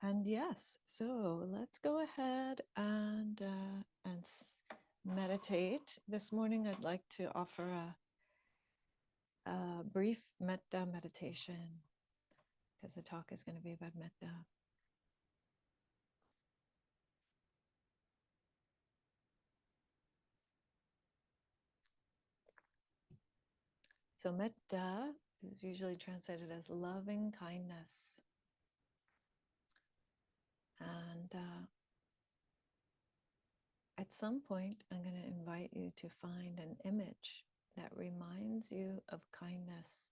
And yes, so let's go ahead and meditate. This morning, I'd like to offer a brief Metta meditation because the talk is going to be about Metta. So Metta is usually translated as loving kindness. And at some point, I'm going to invite you to find an image that reminds you of kindness.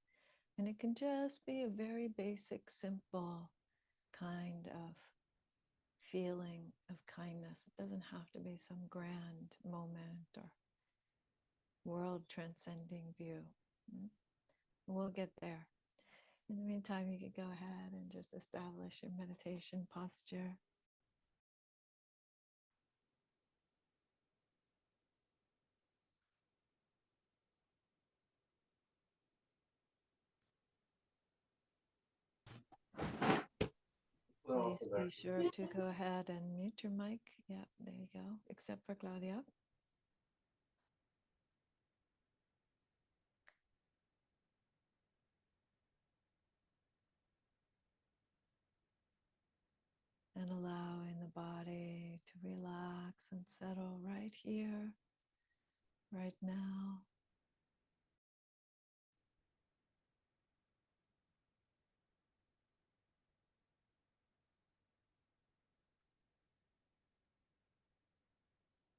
And it can just be a very basic, simple kind of feeling of kindness. It doesn't have to be some grand moment or world transcending view. We'll get there. In the meantime, you can go ahead and just establish your meditation posture. Please be sure to go ahead and mute your mic. Yeah, there you go, except for Claudia. And allowing the body to relax and settle right here, right now.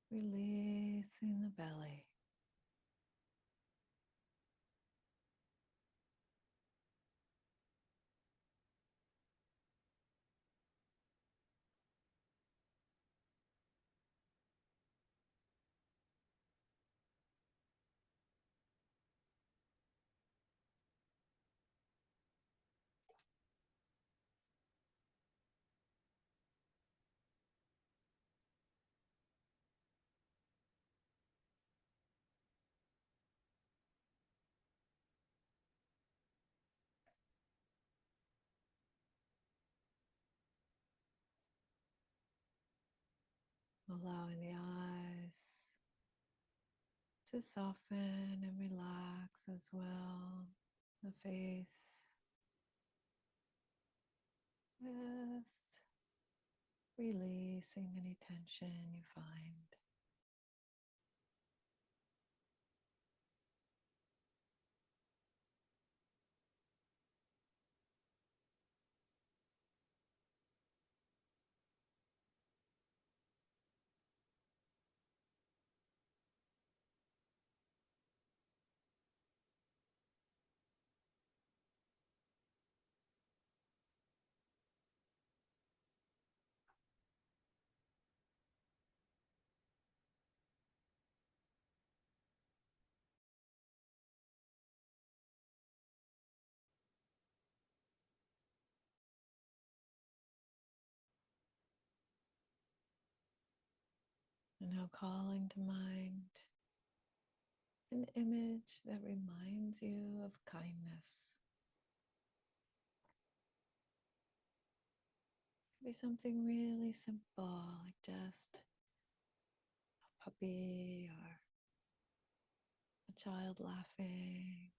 Releasing the belly. Allowing the eyes to soften and relax as well. The face. Just releasing any tension you find. And now calling to mind an image that reminds you of kindness. It could be something really simple, like just a puppy or a child laughing,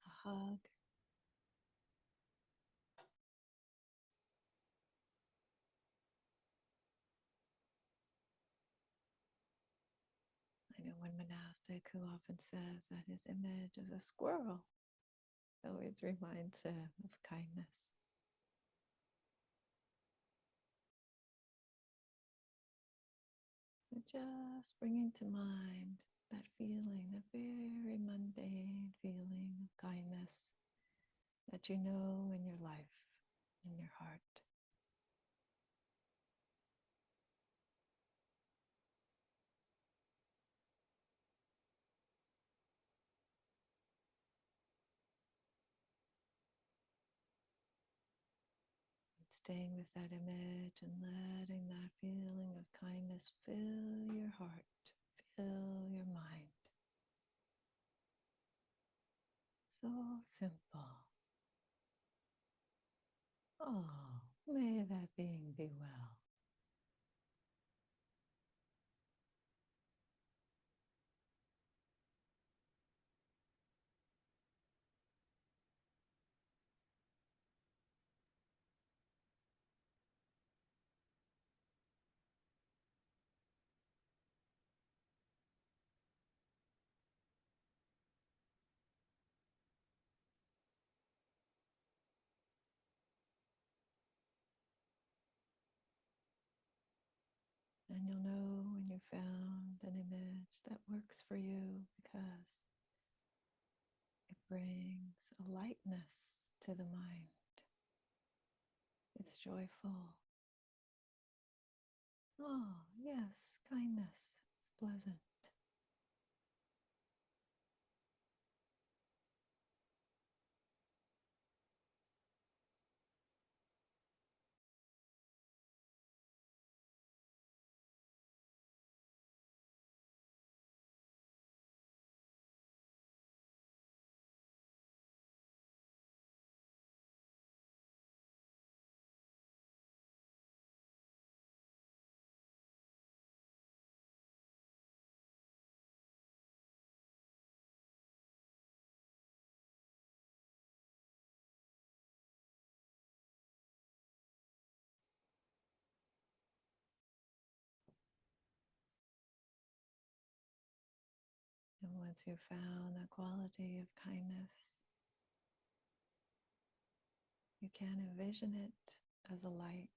or a hug. I know one monastic who often says that his image is a squirrel. It always reminds him of kindness. And just bringing to mind that feeling, that very mundane feeling of kindness that you know in your life, in your heart. Staying with that image and letting that feeling of kindness fill your heart, fill your mind. So simple. Oh, may that being be well. And you'll know when you found an image that works for you because it brings a lightness to the mind. It's joyful. Oh, yes, kindness. It's pleasant. And once you've found that quality of kindness, you can envision it as a light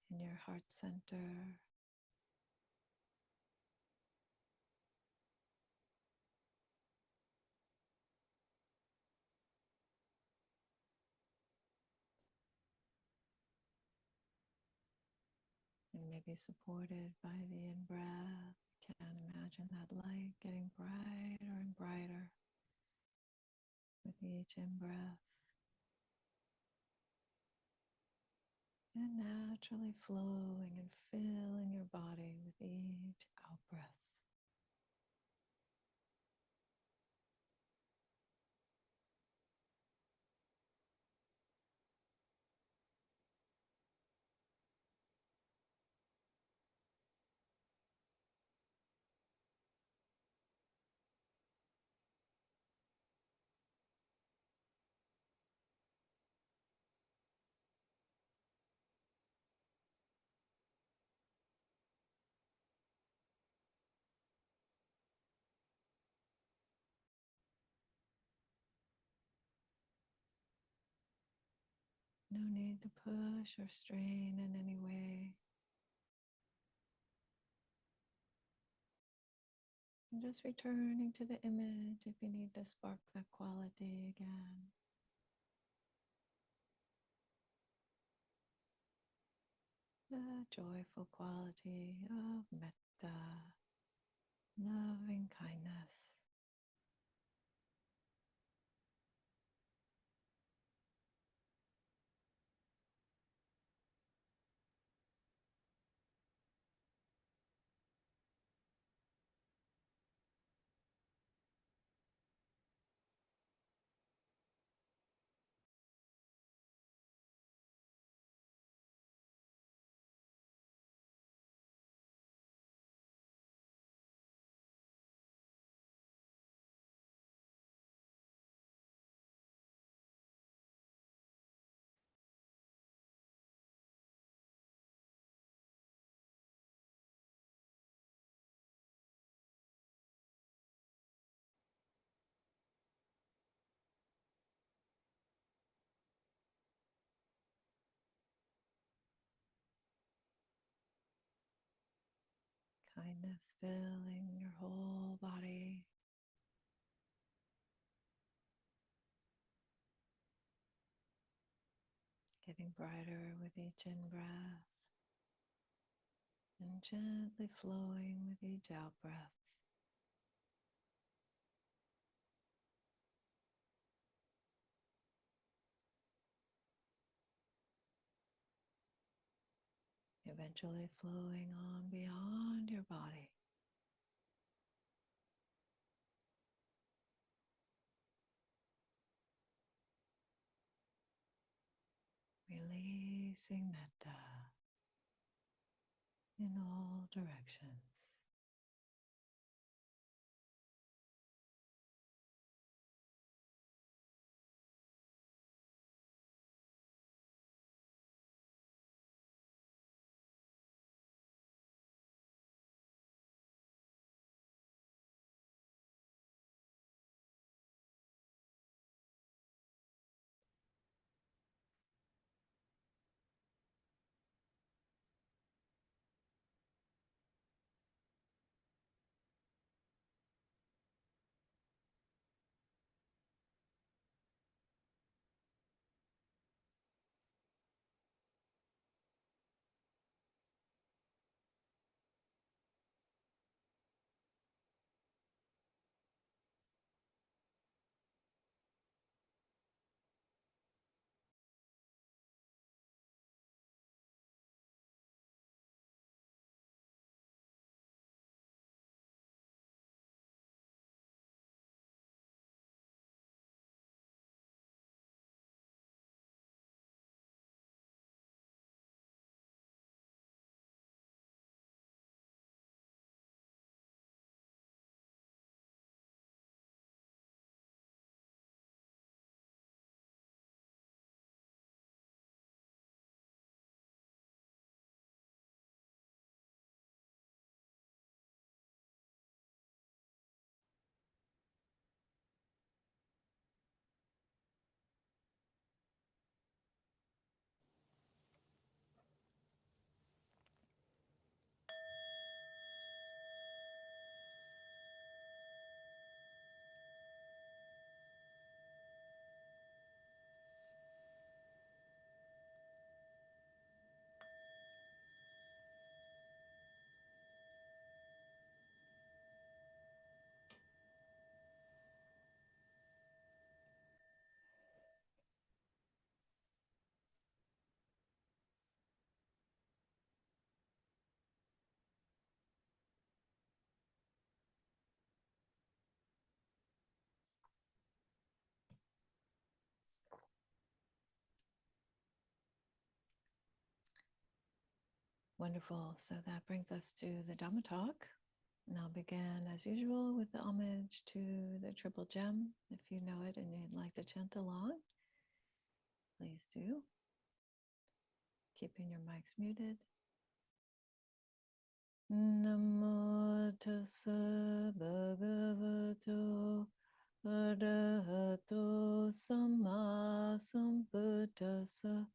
in your heart center. And maybe supported by the in-breath. You can imagine that light getting brighter and brighter with each in-breath and naturally flowing and filling your body with each out-breath. No need to push or strain in any way. And just returning to the image if you need to spark that quality again. The joyful quality of metta, loving kindness. Kindness filling your whole body. Getting brighter with each in-breath and gently flowing with each out-breath. Eventually flowing on beyond your body. releasing metta in all directions. Wonderful. So that brings us to the Dhamma talk. And I'll begin as usual with the homage to the triple gem. If you know it and you'd like to chant along, please do. Keeping your mics muted. Namo tassa bhagavato arahato samma sambuddhassa.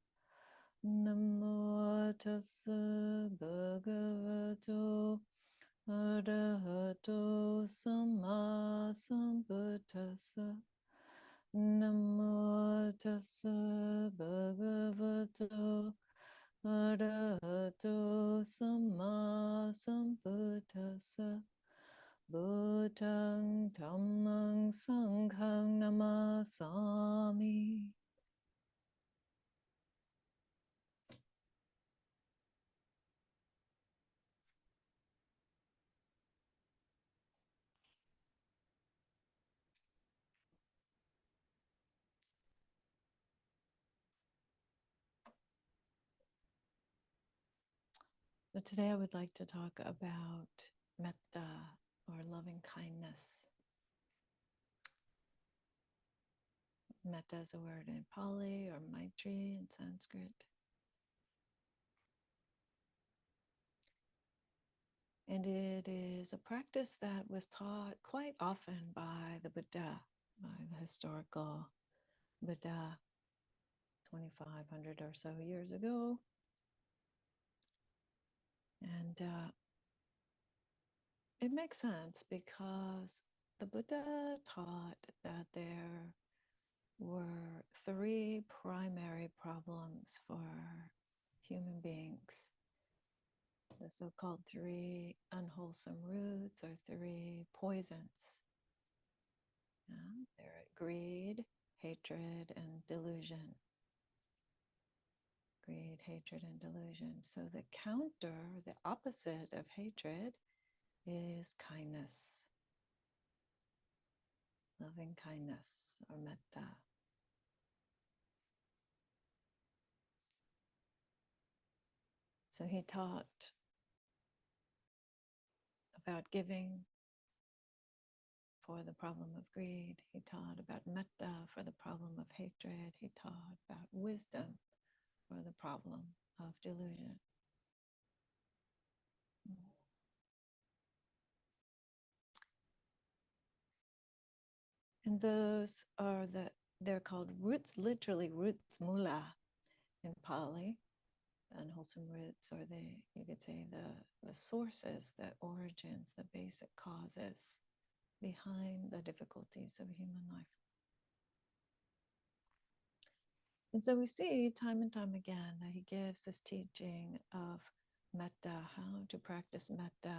Namo tassa bhagavato arahato samma sambuddhassa. Namo tassa bhagavato arahato samma sambuddhassa. Buddhang dhammang sanghang namasami. But today I would like to talk about metta, or loving kindness. Metta is a word in Pali, or Maitri in Sanskrit. And it is a practice that was taught quite often by the Buddha, by the historical Buddha 2,500 or so years ago. And it makes sense because the Buddha taught that there were three primary problems for human beings. The so-called three unwholesome roots, or three poisons. They're greed, hatred, and delusion. Greed, hatred, and delusion. So the counter, the opposite of hatred, is kindness. Loving kindness, or metta. So he taught about giving for the problem of greed. He taught about metta for the problem of hatred. He taught about wisdom for the problem of delusion. And those are they're called roots, literally roots, mula in Pali, unwholesome roots, or you could say the sources, the origins, the basic causes behind the difficulties of human life. And so we see time and time again that he gives this teaching of metta, how to practice metta,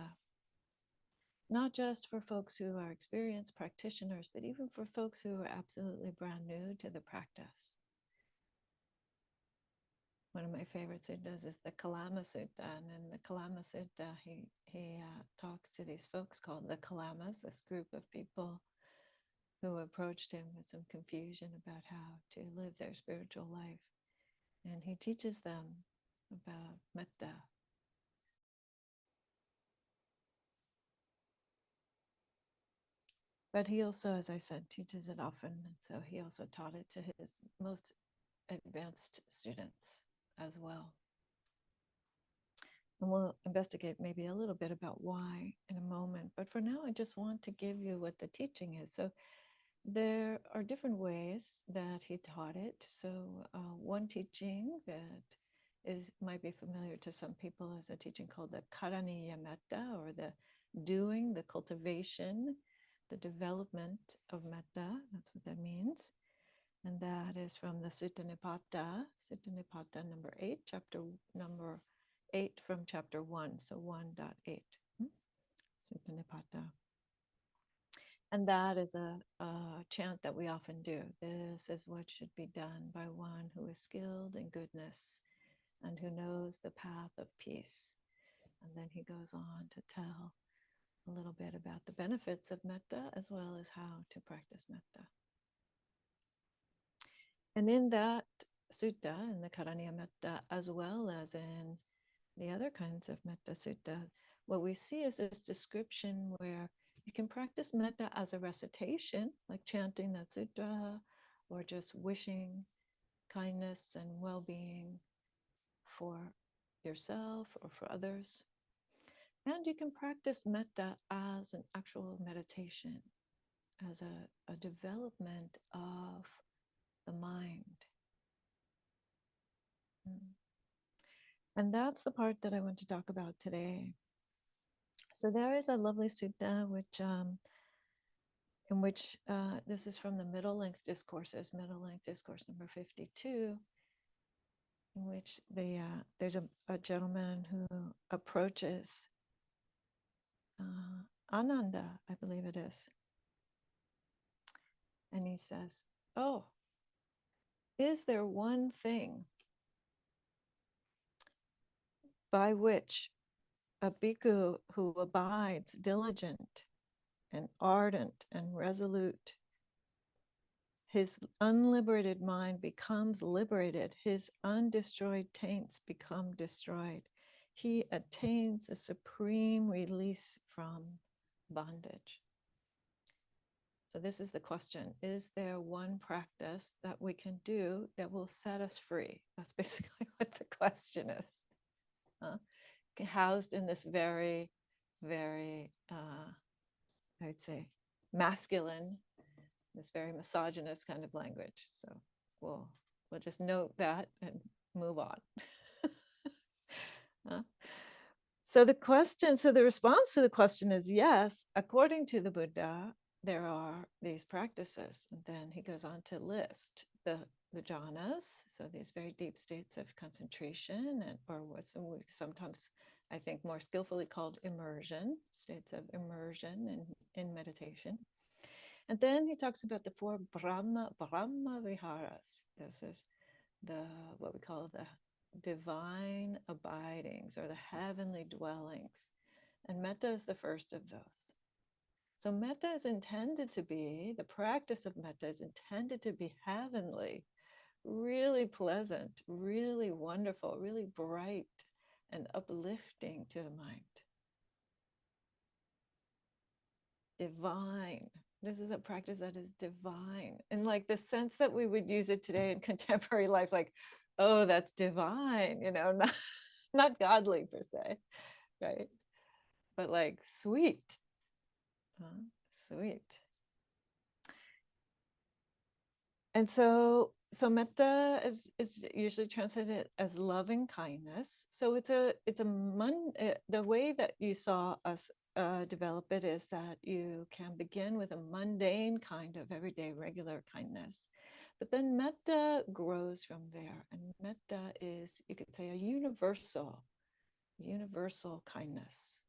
not just for folks who are experienced practitioners, but even for folks who are absolutely brand new to the practice. One of my favorite suttas is the Kalama Sutta, and in the Kalama Sutta, he talks to these folks called the Kalamas, this group of people who approached him with some confusion about how to live their spiritual life. And he teaches them about metta. But he also, as I said, teaches it often. And so he also taught it to his most advanced students as well. And we'll investigate maybe a little bit about why in a moment. But for now, I just want to give you what the teaching is. So there are different ways that he taught it. So one teaching that might be familiar to some people is a teaching called the Karaniya Metta, or the doing, the cultivation, the development of metta. That's what that means. And that is from the Sutta Nipata number 8, chapter number 8 from chapter 1, so 1.8. Sutta Nipata. And that is a chant that we often do. This is what should be done by one who is skilled in goodness and who knows the path of peace. And then he goes on to tell a little bit about the benefits of metta as well as how to practice metta. And in that sutta, in the Karaniya Metta, as well as in the other kinds of metta sutta, what we see is this description where you can practice metta as a recitation, like chanting that sutta, or just wishing kindness and well-being for yourself or for others. And you can practice metta as an actual meditation, as a development of the mind. And that's the part that I want to talk about today. So there is a lovely sutta in which this is from the Middle Length Discourses, Middle Length Discourse number 52, in which there's a gentleman who approaches Ananda, I believe it is. And he says, "Oh, is there one thing by which a bhikkhu who abides diligent and ardent and resolute, his unliberated mind becomes liberated, his undestroyed taints become destroyed. He attains a supreme release from bondage." So this is the question. Is there one practice that we can do that will set us free? That's basically what the question is. Housed in this very, very, I'd say, masculine, this very misogynist kind of language. So we'll just note that and move on. So the response to the question is yes, according to the Buddha, there are these practices. And then he goes on to list the jhanas, so these very deep states of concentration, or what sometimes I think more skillfully called immersion, states of immersion in meditation. And then he talks about the 4 Brahma Viharas. This is what we call the divine abidings, or the heavenly dwellings. And metta is the first of those. So metta is intended to be, the practice of metta is intended to be heavenly, really pleasant, really wonderful, really bright and uplifting to the mind. Divine. This is a practice that is divine. In like the sense that we would use it today in contemporary life, like, oh, that's divine, not godly per se, right? But like sweet, sweet. And so metta is usually translated as loving kindness. So the way that you saw us develop it is that you can begin with a mundane kind of everyday regular kindness, but then metta grows from there, and metta is, you could say, a universal kindness.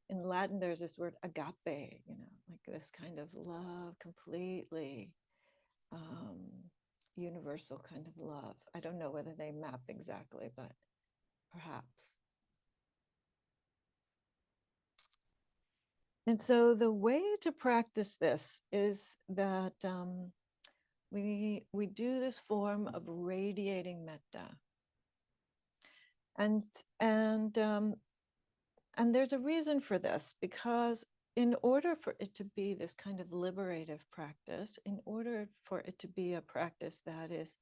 In Latin, there's this word agape, like this kind of love, completely universal kind of love. I don't know whether they map exactly, but perhaps. And so the way to practice this is that we do this form of radiating metta, and there's a reason for this, because in order for it to be this kind of liberative practice, in order for it to be a practice that is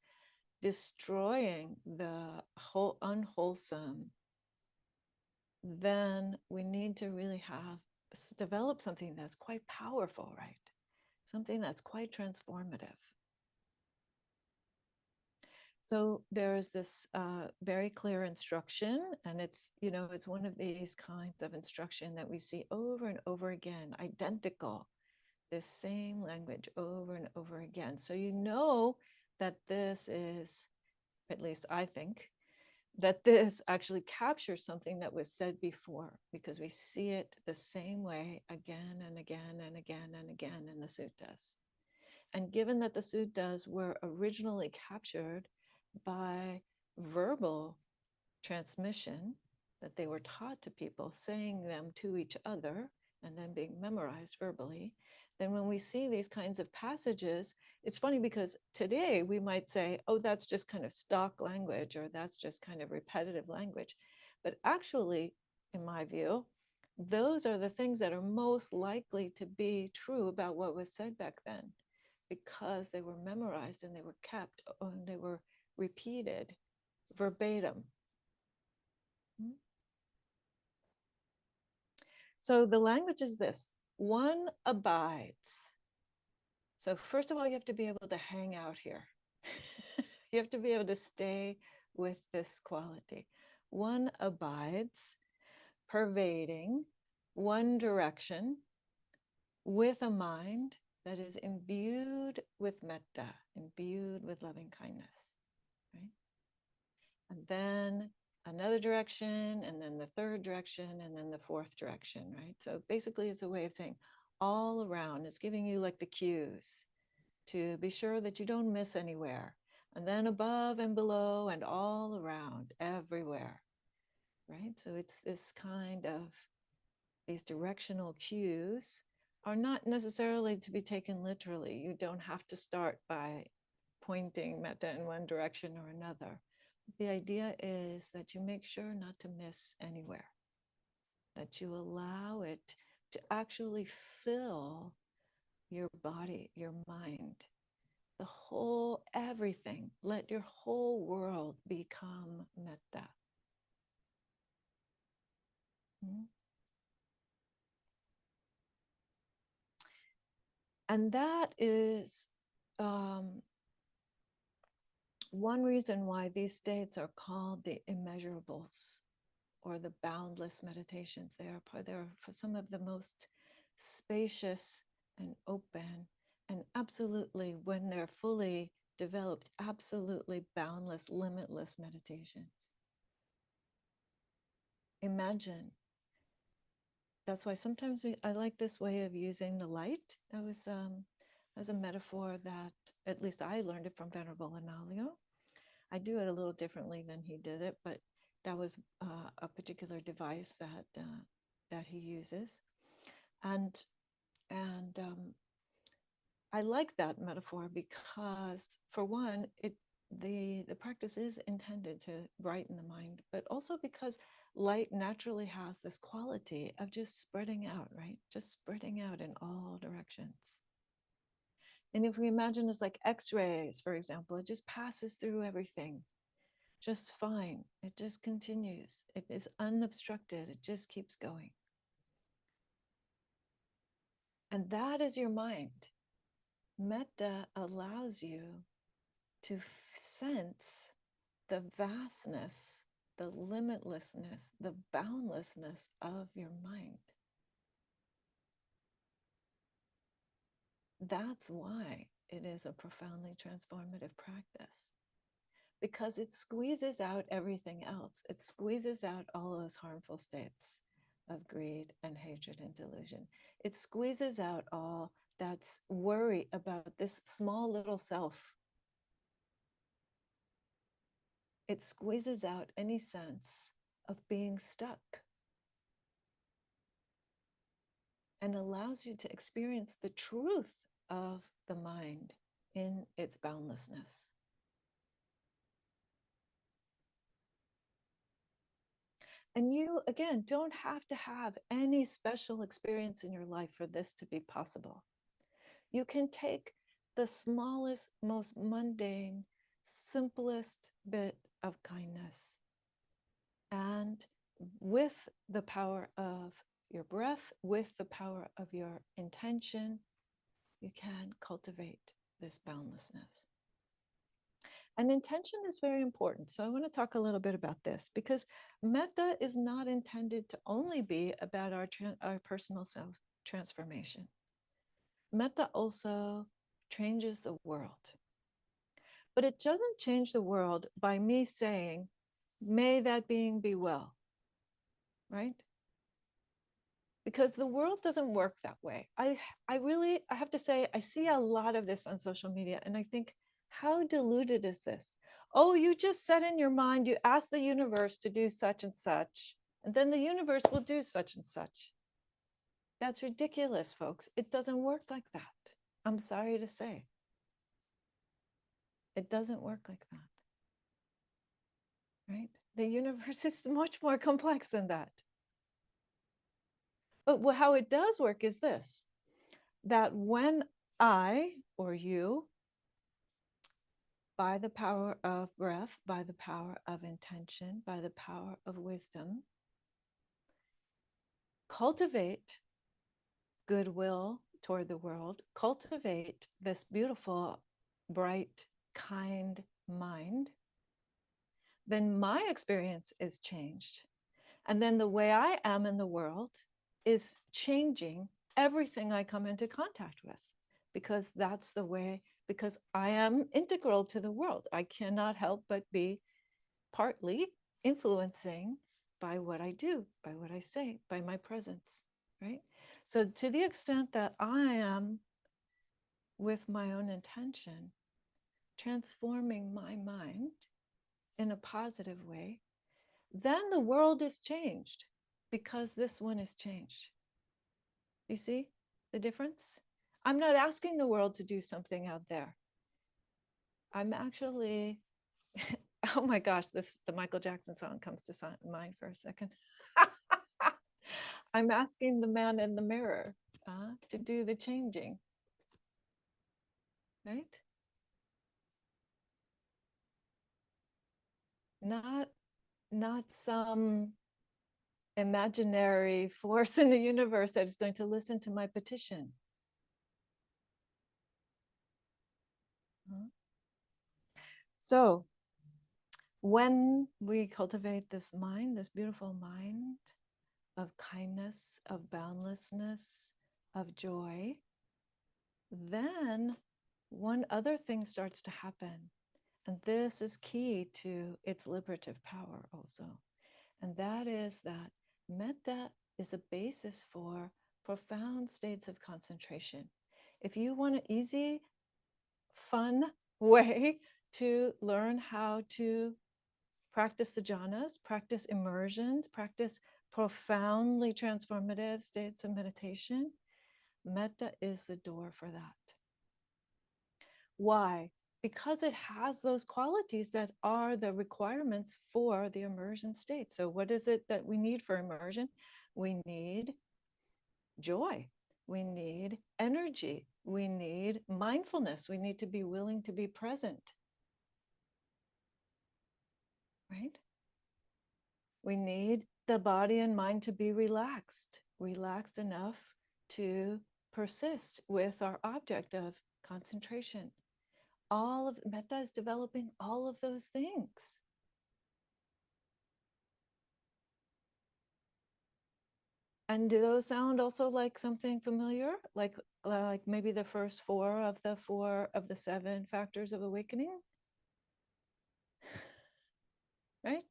destroying the whole unwholesome, then we need to really develop something that's quite powerful, right? Something that's quite transformative. So there's this very clear instruction, and it's one of these kinds of instruction that we see over and over again, identical, this same language over and over again. So that this is, at least I think, that this actually captures something that was said before, because we see it the same way again and again and again and again in the suttas. And given that the suttas were originally captured by verbal transmission, that they were taught to people, saying them to each other and then being memorized verbally, then when we see these kinds of passages, it's funny because today we might say, oh, that's just kind of stock language, or that's just kind of repetitive language. But actually, in my view, those are the things that are most likely to be true about what was said back then, because they were memorized and they were kept and they were repeated verbatim. So the language is this: one abides. So first of all, you have to be able to hang out here. You have to be able to stay with this quality. One abides, pervading, one direction, with a mind that is imbued with metta, imbued with loving kindness, right? And then another direction, and then the third direction, and then the fourth direction, right? So basically it's a way of saying all around. It's giving you like the cues to be sure that you don't miss anywhere. And then above and below and all around, everywhere, right? So it's this kind of, these directional cues are not necessarily to be taken literally. You don't have to start by pointing metta in one direction or another. The idea is that you make sure not to miss anywhere, that you allow it to actually fill your body, your mind, the whole, everything. Let your whole world become metta. And that is one reason why these states are called the immeasurables, or the boundless meditations. They're for some of the most spacious and open, and absolutely, when they're fully developed, absolutely boundless, limitless meditations. Imagine. That's why sometimes I like this way of using the light. That was as a metaphor that at least I learned it from Venerable Analayo. I do it a little differently than he did it, but that was a particular device that he uses, and I like that metaphor because, for one, the practice is intended to brighten the mind, but also because light naturally has this quality of just spreading out, right? Just spreading out in all directions. And if we imagine it's like X-rays, for example, it just passes through everything just fine. It just continues. It is unobstructed. It just keeps going. And that is your mind. Metta allows you to sense the vastness, the limitlessness, the boundlessness of your mind. That's why it is a profoundly transformative practice, because it squeezes out everything else. It squeezes out all those harmful states of greed and hatred and delusion. It squeezes out all that's worry about this small little self. It squeezes out any sense of being stuck and allows you to experience the truth of the mind in its boundlessness. And you, again, don't have to have any special experience in your life for this to be possible. You can take the smallest, most mundane, simplest bit of kindness, and with the power of your breath, with the power of your intention, you can cultivate this boundlessness. And intention is very important. So I want to talk a little bit about this, because metta is not intended to only be about our personal self transformation. Metta also changes the world. But it doesn't change the world by me saying, may that being be well, right? Because the world doesn't work that way. I have to say, I see a lot of this on social media, and I think, how diluted is this? Oh, you just set in your mind, you ask the universe to do such and such, and then the universe will do such and such. That's ridiculous, folks. It doesn't work like that. I'm sorry to say. It doesn't work like that, right? The universe is much more complex than that. But how it does work is this, that when I or you, by the power of breath, by the power of intention, by the power of wisdom, cultivate goodwill toward the world, cultivate this beautiful, bright, kind mind, then my experience is changed. And then the way I am in the world is changing everything I come into contact with, because that's the way, because I am integral to the world. I cannot help but be partly influencing by what I do, by what I say, by my presence, right? So to the extent that I am, with my own intention, transforming my mind in a positive way, then the world is changed, because this one is changed. You see the difference? I'm not asking the world to do something out there. I'm actually, oh my gosh, the Michael Jackson song comes to mind for a second. I'm asking the man in the mirror to do the changing, right? Not some imaginary force in the universe that is going to listen to my petition. So when we cultivate this mind, this beautiful mind of kindness, of boundlessness, of joy, then one other thing starts to happen. And this is key to its liberative power also. And that is that metta is a basis for profound states of concentration. If you want an easy, fun way to learn how to practice the jhanas, practice immersions, practice profoundly transformative states of meditation, metta is the door for that. Why? because it has those qualities that are the requirements for the immersion state. So what is it that we need for immersion? We need joy. We need energy. We need mindfulness. We need to be willing to be present, right? We need the body and mind to be relaxed, relaxed enough to persist with our object of concentration. All of Metta is developing all of those things. And do those sound also like something familiar? Like maybe the first four of the seven factors of awakening? Right?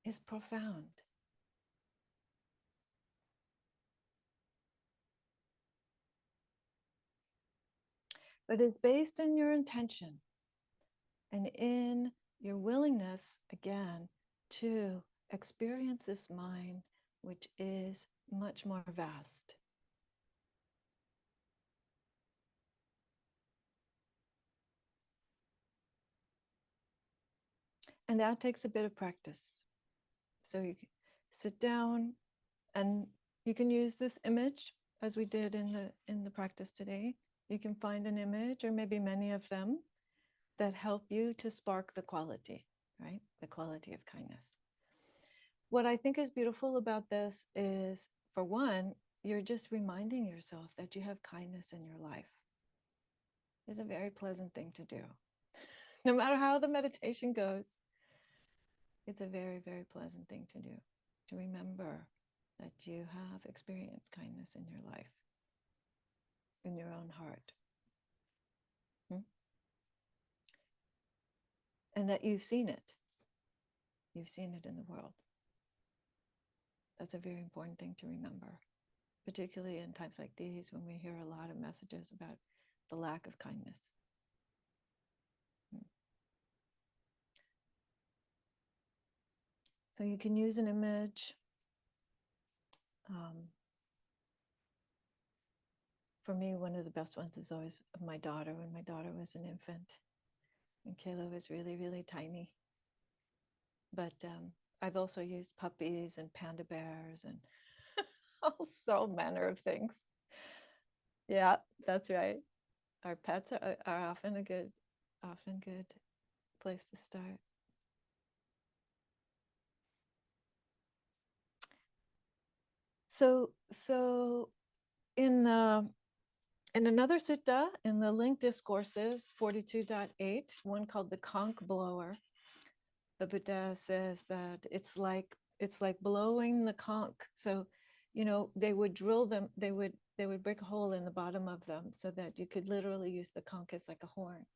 Is profound. But is based in your intention and in your willingness, again, to experience this mind, which is much more vast. And that takes a bit of practice. So you can sit down and you can use this image as we did in the practice today. You can find an image or maybe many of them that help you to spark the quality, right? The quality of kindness. What I think is beautiful about this is, for one, you're just reminding yourself that you have kindness in your life. It's a very pleasant thing to do. No matter how the meditation goes, it's a very, very pleasant thing to do, to remember that you have experienced kindness in your life, in your own heart. And that you've seen it. You've seen it in the world. That's a very important thing to remember, particularly in times like these when we hear a lot of messages about the lack of kindness. So you can use an image. For me, one of the best ones is always of my daughter when my daughter was an infant. And Kayla was really, really tiny. But I've also used puppies and panda bears and all so manner of things. Yeah, that's right. Our pets are often a good place to start. So in another sutta in the linked discourses 42.8, one called the conch blower, the Buddha says that it's like blowing the conch. So, they would drill them, they would break a hole in the bottom of them so that you could literally use the conch as like a horn,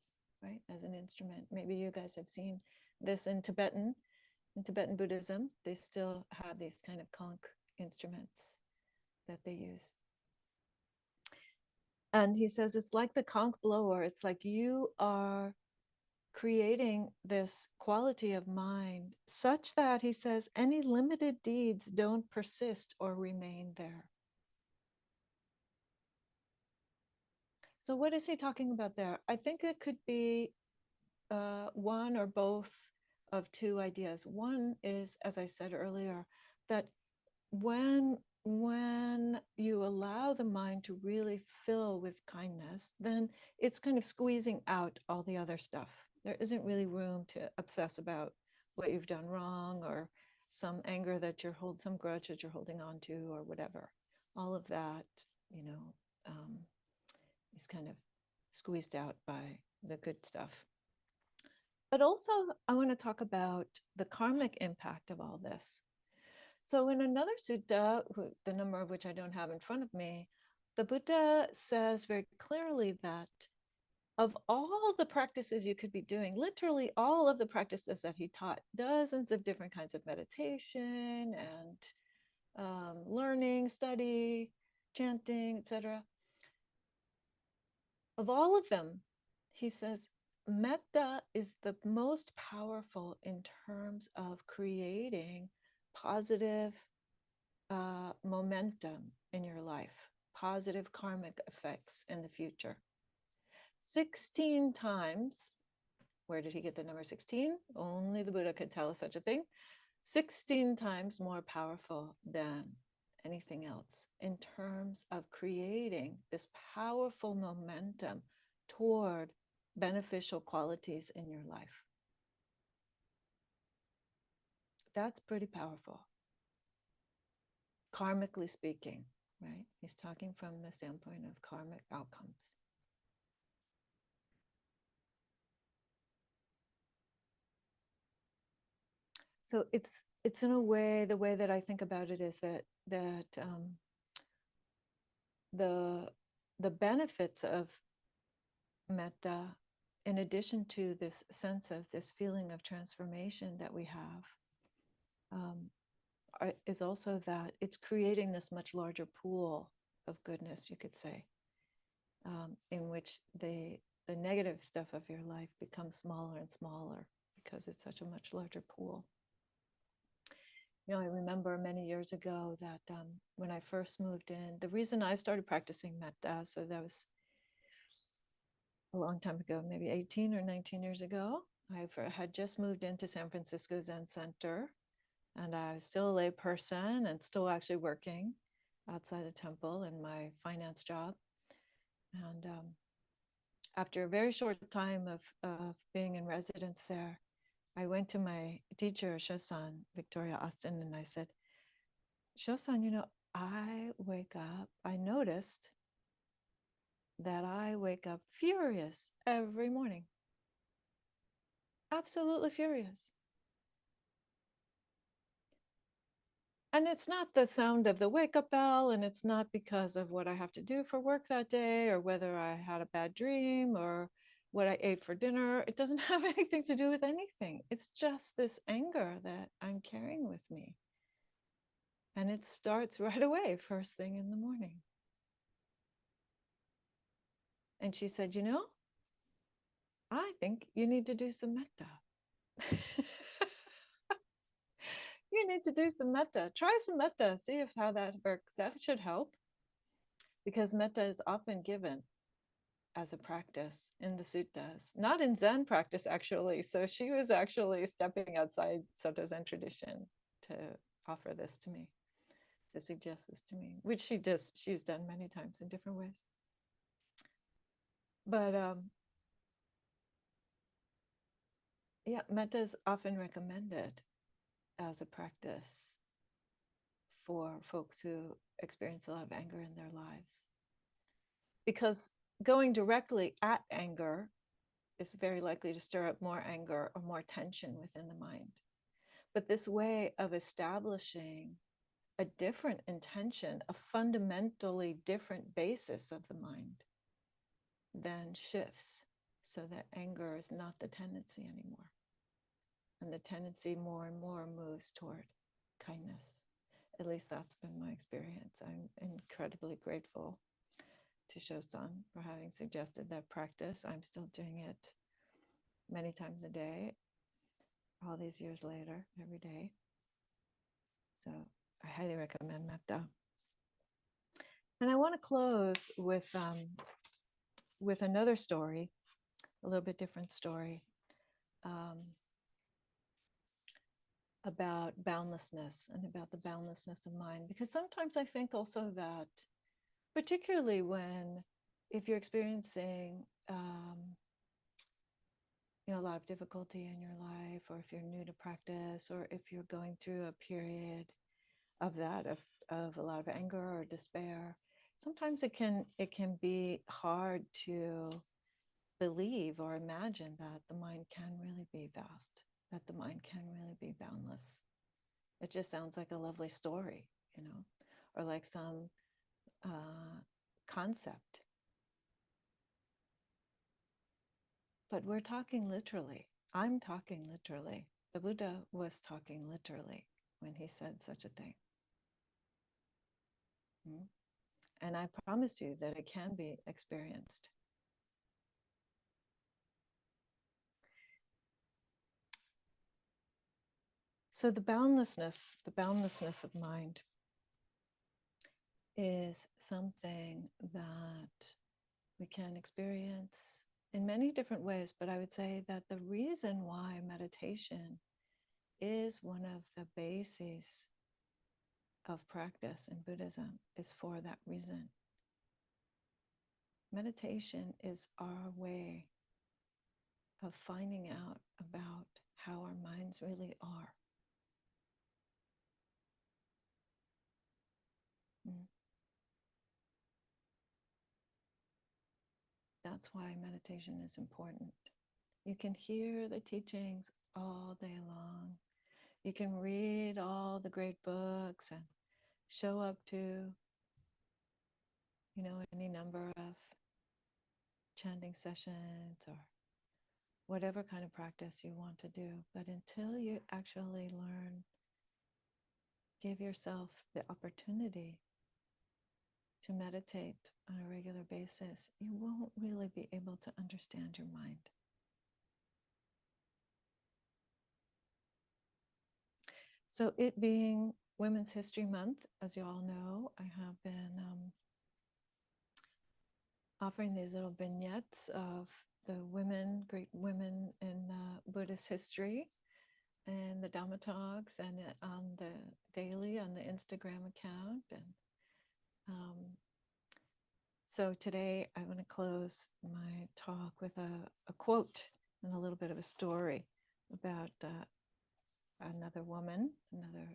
right, as an instrument. Maybe you guys have seen this in Tibetan Buddhism. They still have these kind of conch instruments that they use. And he says it's like the conch blower. It's like you are creating this quality of mind such that, he says, any limited deeds don't persist or remain there. So what is he talking about there? I think it could be one or both of two ideas. One is, as I said earlier, that when you allow the mind to really fill with kindness, then it's kind of squeezing out all the other stuff. There isn't really room to obsess about what you've done wrong or some anger that some grudge that you're holding on to or whatever. All of that, is kind of squeezed out by the good stuff. But also, I want to talk about the karmic impact of all this. So in another sutta, the number of which I don't have in front of me, the Buddha says very clearly that of all the practices you could be doing, literally all of the practices that he taught, dozens of different kinds of meditation and learning, study, chanting, etc. Of all of them, he says, Metta is the most powerful in terms of creating positive momentum in your life, positive karmic effects in the future. 16 times. Where did he get the number 16? Only the Buddha could tell us such a thing. 16 times more powerful than anything else in terms of creating this powerful momentum toward beneficial qualities in your life. That's pretty powerful, karmically speaking, right? He's talking from the standpoint of karmic outcomes. So it's in a way, the way that I think about it is that the benefits of metta, in addition to this sense of this feeling of transformation that we have, is also that it's creating this much larger pool of goodness, you could say, in which the negative stuff of your life becomes smaller and smaller because it's such a much larger pool. You know, I remember many years ago that when I first moved in, the reason I started practicing metta, so that was a long time ago, maybe 18 or 19 years ago. I had just moved into San Francisco Zen Center, and I was still a lay person and still actually working outside the temple in my finance job. And after a very short time of being in residence there, I went to my teacher, Shosan, Victoria Austin, and I said, Shosan, you know, I noticed that I wake up furious every morning. Absolutely furious. And it's not the sound of the wake-up bell, and it's not because of what I have to do for work that day, or whether I had a bad dream, or what I ate for dinner. It doesn't have anything to do with anything. It's just this anger that I'm carrying with me. And it starts right away, first thing in the morning. And she said, you know, I think you need to do some metta. You need to do some metta. Try some metta, see if how that works. That should help. Because metta is often given as a practice in the suttas, not in Zen practice, actually. So she was actually stepping outside Soto Zen tradition to offer this to me, to suggest this to me, which she's done many times in different ways. But yeah, metta is often recommended as a practice for folks who experience a lot of anger in their lives. Because going directly at anger is very likely to stir up more anger or more tension within the mind. But this way of establishing a different intention, a fundamentally different basis of the mind, then shifts so that anger is not the tendency anymore. And the tendency more and more moves toward kindness. At least that's been my experience. I'm incredibly grateful to Shosan for having suggested that practice. I'm still doing it many times a day, all these years later, every day. So I highly recommend metta. And I want to close with another story, a little bit different story, about boundlessness and about the boundlessness of mind. Because sometimes I think also that, particularly if you're experiencing a lot of difficulty in your life, or if you're new to practice, or if you're going through a period of a lot of anger or despair, sometimes it can be hard to believe or imagine that the mind can really be vast, that the mind can really be boundless. It just sounds like a lovely story, or like some concept. But we're talking literally. I'm talking literally. The Buddha was talking literally when he said such a thing. And I promise you that it can be experienced. So the boundlessness of mind is something that we can experience in many different ways, but I would say that the reason why meditation is one of the bases of practice in Buddhism is for that reason. Meditation is our way of finding out about how our minds really are. That's why meditation is important. You can hear the teachings all day long. You can read all the great books and show up to, any number of chanting sessions or whatever kind of practice you want to do. But until you actually learn, give yourself the opportunity to meditate on a regular basis, you won't really be able to understand your mind. So it being Women's History Month, as you all know, I have been offering these little vignettes of the great women in Buddhist history, and the Dhamma talks, and on the daily on the Instagram account. And so today I'm going to close my talk with a quote and a little bit of a story about another woman, another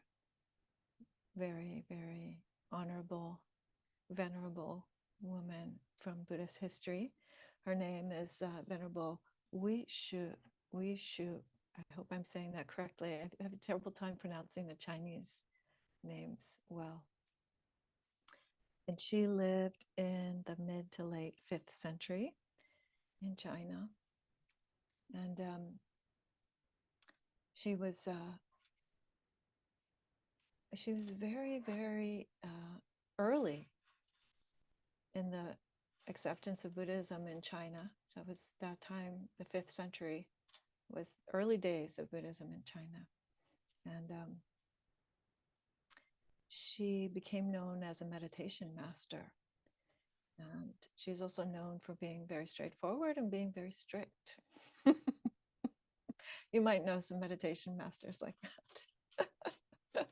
very, very honorable, venerable woman from Buddhist history. Her name is Venerable Wishu. I hope I'm saying that correctly. I have a terrible time pronouncing the Chinese names well. And she lived in the mid to late 5th century in China. And she was very, very early in the acceptance of Buddhism in China. So it was that time, the 5th century, was early days of Buddhism in China. And she became known as a meditation master. And she's also known for being very straightforward and being very strict. You might know some meditation masters like that.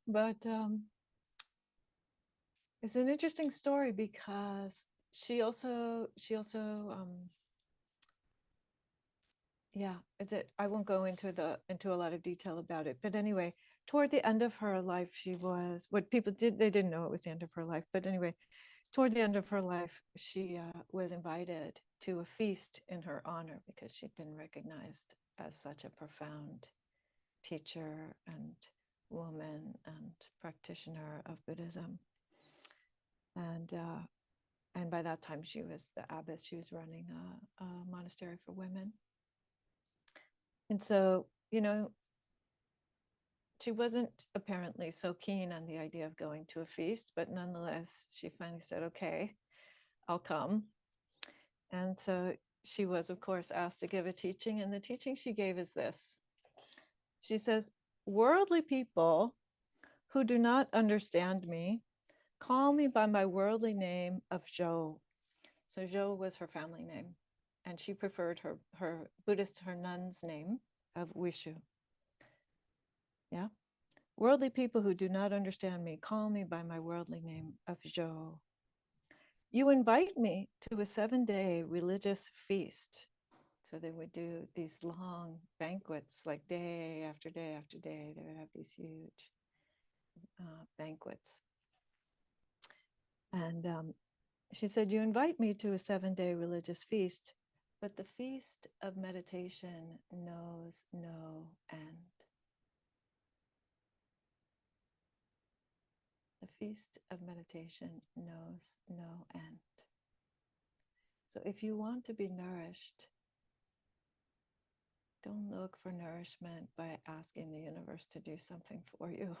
But it's an interesting story because she also I won't go into a lot of detail about it, but anyway, toward the end of her life, she was, what people they didn't know it was the end of her life, but anyway, toward the end of her life, she was invited to a feast in her honor because she'd been recognized as such a profound teacher and woman and practitioner of Buddhism. And by that time, she was the abbess. She was running a monastery for women. And so, she wasn't apparently so keen on the idea of going to a feast, but nonetheless, she finally said, okay, I'll come. And so she was, of course, asked to give a teaching. And the teaching she gave is this. She says, worldly people who do not understand me call me by my worldly name of Zhou. So Zhou was her family name. And she preferred her nun's name of Wishu. Yeah. Worldly people who do not understand me call me by my worldly name of Zhou. You invite me to a 7-day religious feast. So they would do these long banquets, like day after day after day. They would have these huge banquets. And she said, you invite me to a 7-day religious feast, but the feast of meditation knows no end. The feast of meditation knows no end. So if you want to be nourished, don't look for nourishment by asking the universe to do something for you.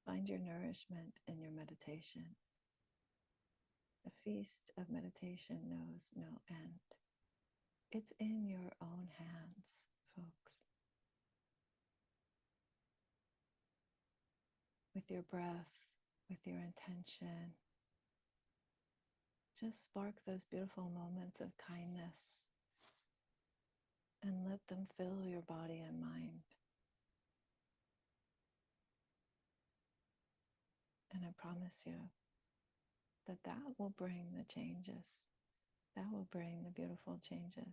Find your nourishment in your meditation. The feast of meditation knows no end. It's in your own hands, folks. With your breath, with your intention, Just spark those beautiful moments of kindness and let them fill your body and mind. And I promise you that that will bring the changes. That will bring the beautiful changes.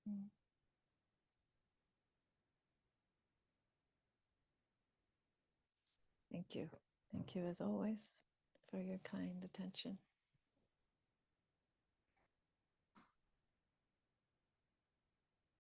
Mm. Thank you. Thank you as always for your kind attention.